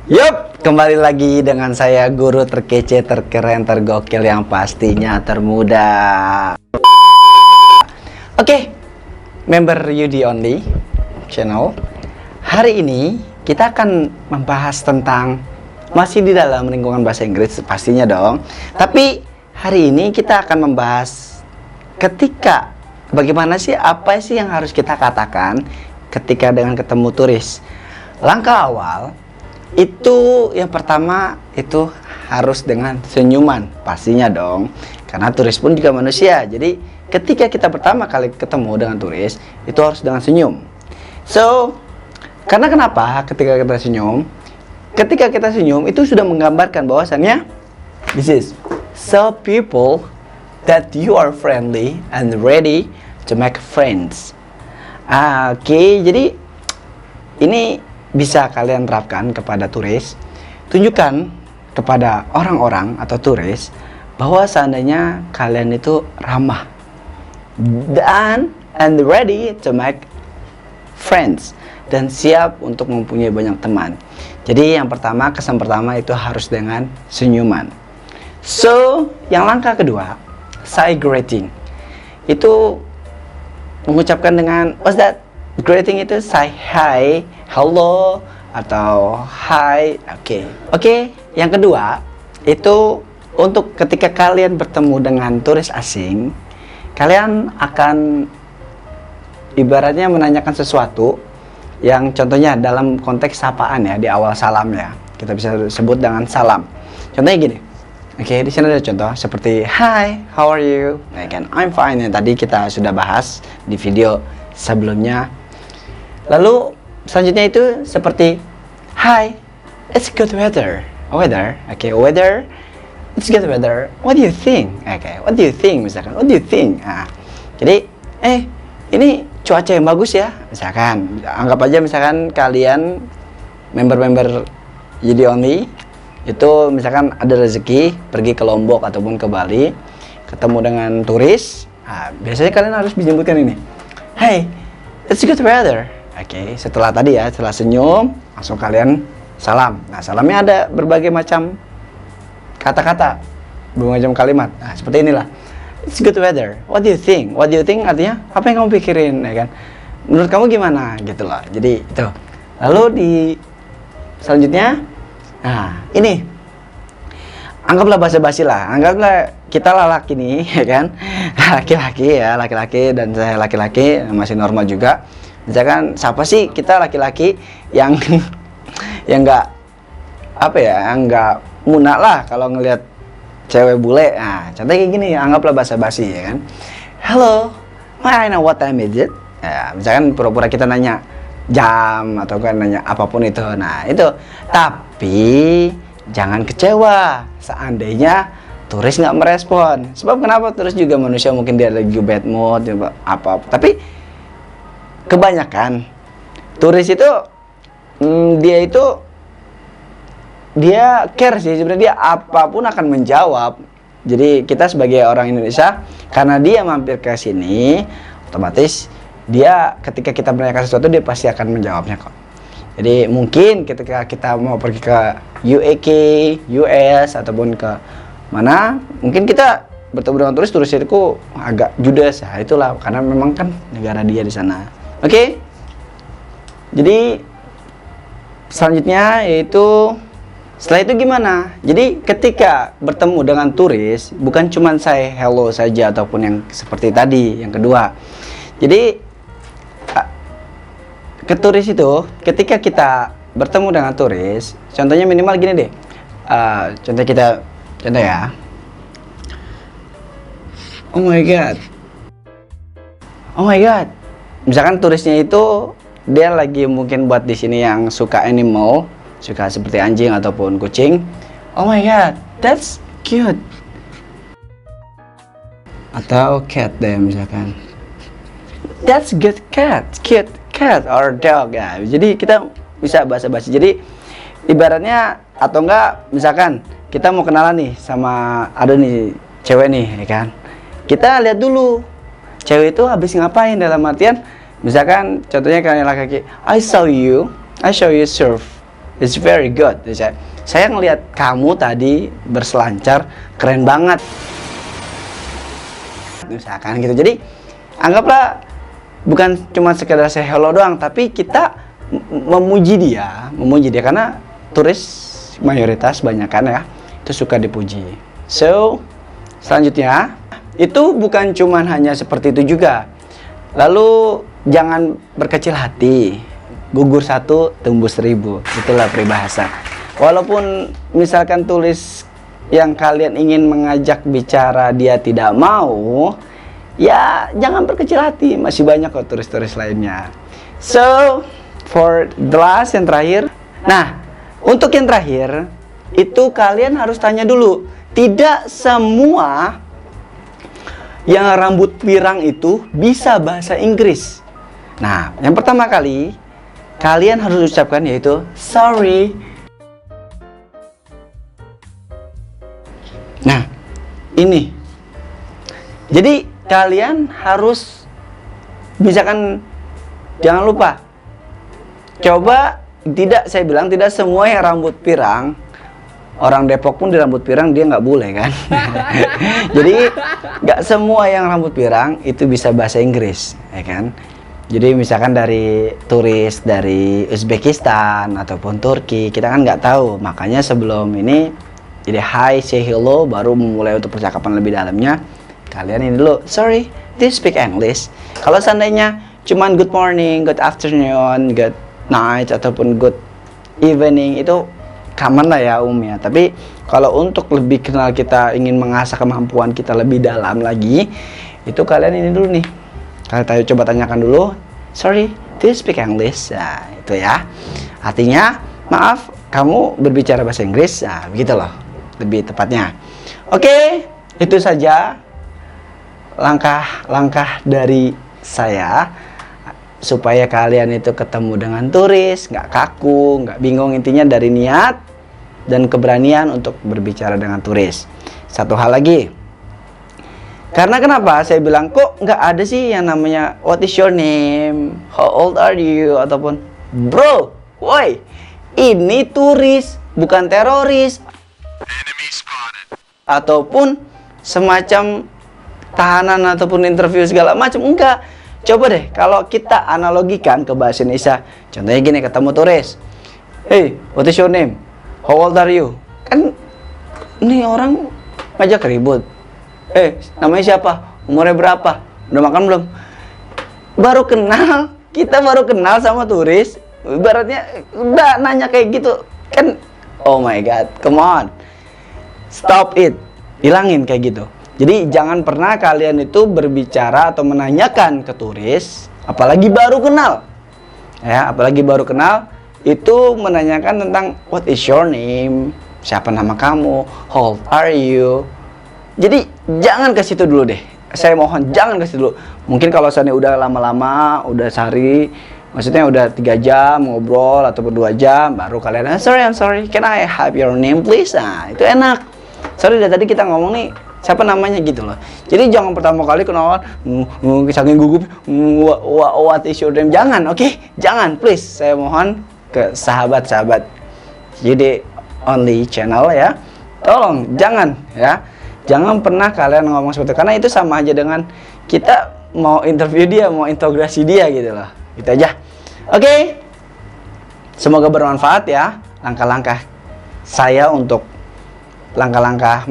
Yup, kembali lagi dengan saya guru terkece, terkeren, tergokil yang pastinya termuda. Oke, member UD Only channel. Hari ini kita akan membahas tentang masih di dalam lingkungan bahasa Inggris pastinya dong. Tapi hari ini kita akan membahas ketika bagaimana sih, apa sih yang harus kita katakan ketika dengan ketemu turis. Langkah awal itu yang pertama itu harus dengan senyuman pastinya dong, karena turis pun juga manusia. Jadi ketika kita pertama kali ketemu dengan turis itu harus dengan senyum. So karena kenapa ketika kita senyum, itu sudah menggambarkan bahwasannya this is so people that you are friendly and ready to make friends. Oke, jadi ini bisa kalian terapkan kepada turis. Tunjukkan kepada orang-orang atau turis bahwa seandainya kalian itu ramah dan ready to make friends, dan siap untuk mempunyai banyak teman. Jadi yang pertama, kesan pertama itu harus dengan senyuman. So yang langkah kedua, say greeting. Itu mengucapkan dengan what's that? Greeting itu say hi, hello, atau hi. Oke. Yang kedua itu untuk ketika kalian bertemu dengan turis asing, kalian akan ibaratnya menanyakan sesuatu yang contohnya dalam konteks sapaan ya, di awal salam ya, kita bisa sebut dengan salam. Contohnya gini. Oke, di sini ada contoh seperti hi, how are you? Nah, kan I'm fine, yang tadi kita sudah bahas di video sebelumnya. Lalu selanjutnya itu seperti hi, it's good weather. Weather. It's good weather. What do you think? What do you think misalkan? What do you think? Jadi ini cuaca yang bagus ya. Misalkan anggap aja misalkan kalian member UD Only itu misalkan ada rezeki pergi ke Lombok ataupun ke Bali, ketemu dengan turis. Biasanya kalian harus menyebutkan ini. Hey, it's good weather. Setelah tadi ya, setelah senyum, langsung kalian salam. Nah, salamnya ada berbagai macam kata-kata, berbagai macam kalimat. Nah, seperti inilah. It's good weather. What do you think? What do you think artinya apa yang kamu pikirin, ya kan? Menurut kamu gimana? Gitu loh. Jadi itu. Lalu di selanjutnya, nah ini anggaplah basa-basi lah. Anggaplah kita laki nih, ya kan? Laki-laki dan saya laki-laki, masih normal juga. Misalkan siapa sih kita laki-laki yang yang nggak nggak munak lah kalau ngelihat cewek bule. Nah, contohnya kayak gini, anggaplah basa-basi ya kan. Hello, may I know what time is it? Ya, misalkan pura-pura kita nanya jam atau kan nanya apapun itu. Nah, itu. Tapi jangan kecewa seandainya turis nggak merespon. Sebab kenapa? Turis juga manusia, mungkin dia lagi bad mood apa. Tapi kebanyakan turis itu dia care sih sebenarnya, dia apapun akan menjawab. Jadi kita sebagai orang Indonesia, karena dia mampir ke sini, otomatis dia ketika kita menanyakan sesuatu dia pasti akan menjawabnya kok. Jadi mungkin ketika kita mau pergi ke UK, US ataupun ke mana, mungkin kita bertemu dengan turis itu agak judes ya, itulah karena memang kan negara dia di sana. Oke. Jadi selanjutnya yaitu setelah itu gimana? Jadi ketika bertemu dengan turis bukan cuma say hello saja ataupun yang seperti tadi yang kedua. Jadi ke turis itu ketika kita bertemu dengan turis, contohnya minimal gini deh. Contoh ya. Oh my god. Misalkan turisnya itu dia lagi mungkin buat di sini yang suka animal, suka seperti anjing ataupun kucing. Oh my god, that's cute. Atau cat deh misalkan. That's good cat, cute cat or dog ya. Jadi kita bisa basa-basi. Jadi ibaratnya atau enggak misalkan kita mau kenalan nih sama ada nih cewek nih ya kan. Kita lihat dulu cewek itu habis ngapain, dalam artian misalkan contohnya kalian laki-laki, I show you surf It's very good. Saya ngelihat kamu tadi berselancar, keren banget. Misalkan gitu. Jadi anggaplah bukan cuma sekedar say hello doang, tapi kita memuji dia karena turis mayoritas banyak kan ya, itu suka dipuji. So, selanjutnya itu bukan cuma hanya seperti itu juga. Lalu jangan berkecil hati. Gugur satu, tumbuh 1000. Itulah peribahasa. Walaupun misalkan tulis yang kalian ingin mengajak bicara dia tidak mau, ya jangan berkecil hati. Masih banyak kok turis-turis lainnya. So, for the last, yang terakhir. Nah, untuk yang terakhir, itu kalian harus tanya dulu. Tidak semua yang rambut pirang itu bisa bahasa Inggris. Nah, yang pertama kali kalian harus ucapkan yaitu sorry. Nah, ini. Jadi kalian harus misalkan, jangan lupa. Coba, saya bilang tidak semua yang rambut pirang, orang Depok pun di rambut pirang dia nggak boleh kan. Jadi nggak semua yang rambut pirang itu bisa bahasa Inggris, ya kan? Jadi misalkan dari turis dari Uzbekistan ataupun Turki, kita kan nggak tahu. Makanya sebelum ini, jadi hi, say hello, baru memulai untuk percakapan lebih dalamnya. Kalian ini dulu, sorry, do you speak English? Kalau seandainya cuman good morning, good afternoon, good night, ataupun good evening, itu common lah ya umumnya. Tapi kalau untuk lebih kenal kita, ingin mengasah kemampuan kita lebih dalam lagi, itu kalian ini dulu nih. Kalian coba tanyakan dulu, sorry, do you speak English? Nah, itu ya. Artinya, maaf, kamu berbicara bahasa Inggris? Nah, begitu loh, lebih tepatnya. Oke, itu saja langkah-langkah dari saya supaya kalian itu ketemu dengan turis, nggak kaku, nggak bingung. Intinya dari niat dan keberanian untuk berbicara dengan turis. Satu hal lagi, karena kenapa saya bilang kok nggak ada sih yang namanya what is your name, how old are you, ataupun bro, woi, ini turis bukan teroris ataupun semacam tahanan ataupun interview segala macam. Enggak. Coba deh kalau kita analogikan ke bahasa Indonesia. Contohnya gini, ketemu turis, hey, what is your name, how old are you? Kan ini orang ngajak ribut. Namanya siapa? Umurnya berapa? Udah makan belum? Baru kenal, kita baru kenal sama turis. Ibaratnya udah nanya kayak gitu kan, oh my god, come on, stop it, hilangin kayak gitu. Jadi jangan pernah kalian itu berbicara atau menanyakan ke turis, apalagi baru kenal. Ya, apalagi baru kenal, itu menanyakan tentang what is your name, siapa nama kamu, how old are you. Jadi jangan ke situ dulu deh. Saya mohon jangan ke situ dulu. Mungkin kalau misalnya udah lama-lama, udah sehari, maksudnya udah 3 jam ngobrol ataupun 2 jam, baru kalian, I'm sorry, can I have your name please? Nah, itu enak. Sorry, dari tadi kita ngomong nih, siapa namanya gitu loh. Jadi jangan pertama kali kenalan, saking gugup, what is your name? Jangan, oke? Jangan, please. Saya mohon ke sahabat-sahabat Yudi Only channel ya. Tolong, jangan ya. Jangan pernah kalian ngomong seperti itu, karena itu sama aja dengan kita mau interview dia, mau integrasi dia gitu loh. Gitu aja. Oke. Semoga bermanfaat ya langkah-langkah saya untuk langkah-langkah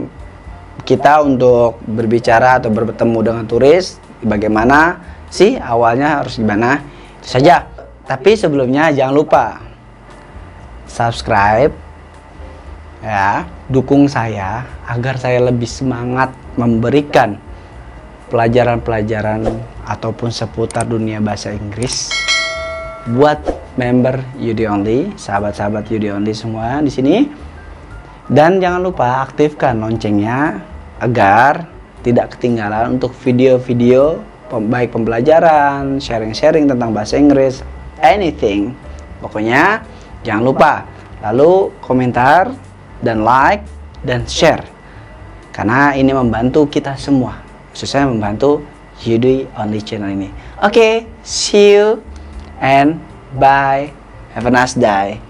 kita untuk berbicara atau bertemu dengan turis. Bagaimana sih awalnya, harus gimana, itu saja. Tapi sebelumnya jangan lupa subscribe ya, dukung saya agar saya lebih semangat memberikan pelajaran-pelajaran ataupun seputar dunia bahasa Inggris buat member Yudi Only, sahabat-sahabat Yudi Only semua di sini. Dan jangan lupa aktifkan loncengnya agar tidak ketinggalan untuk video-video baik pembelajaran, sharing-sharing tentang bahasa Inggris, anything. Pokoknya jangan lupa. Lalu komentar dan like dan share. Karena ini membantu kita semua. Khususnya membantu Yudi Only channel ini. Oke, see you and bye. Have a nice day.